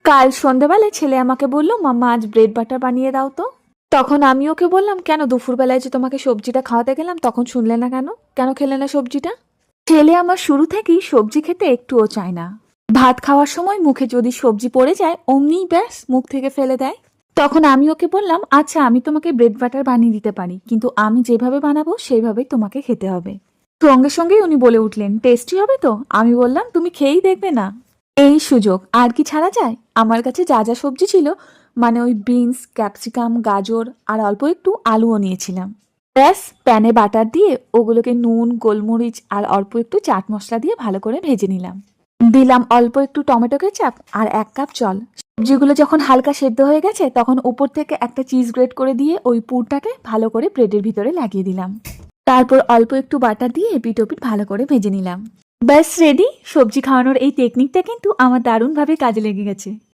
কাল সন্ধ্যাবেলায় ছেলে আমাকে বলল, মাম্মা আজ ব্রেড বাটার বানিয়ে দাও তো। তখন আমি ওকে বললাম, কেন দুপুরবেলায় যে তোমাকে সবজিটা খাওয়াতে গেলাম তখন শুনলে না কেন? কেন খেলে না সবজিটা? ছেলে আমার শুরু থেকেই সবজি খেতে একটুও চায় না। ভাত খাওয়ার সময় মুখে যদি সবজি পড়ে যায় অমনিই ব্যাস মুখ থেকে ফেলে দেয়। তখন আমি ওকে বললাম, আচ্ছা আমি তোমাকে ব্রেড বাটার বানিয়ে দিতে পারি, কিন্তু আমি যেভাবে বানাবো সেইভাবেই তোমাকে খেতে হবে। সঙ্গে সঙ্গেই উনি বলে উঠলেন, টেস্টি হবে তো? আমি বললাম, তুমি খেয়েই দেখবে না। এই সুযোগ আর কি ছাড়া যায়? আমার কাছে যা যা সবজি ছিল, মানে ওই বিনস, ক্যাপসিকাম, গাজর আর অল্প একটু আলুও নিয়েছিলাম। ব্যাস প্যানে বাটার দিয়ে ওগুলোকে নুন, গোলমরিচ আর অল্প একটু চাট মশলা দিয়ে ভালো করে ভেজে নিলাম। দিলাম অল্প একটু টমেটো কেচাপ আর 1 কাপ জল। সবজিগুলো যখন হালকা সেদ্ধ হয়ে গেছে তখন উপর থেকে একটা চিজ গ্রেট করে দিয়ে ওই পুরটাকে ভালো করে ব্রেডের ভিতরে লাগিয়ে দিলাম। তারপর অল্প একটু বাটার দিয়ে এপিট ওপিট ভালো করে ভেজে নিলাম। ব্যাস রেডি। সবজি খাওয়ানোর এই টেকনিকটা কিন্তু আমার দারুণভাবে কাজে লেগে গেছে।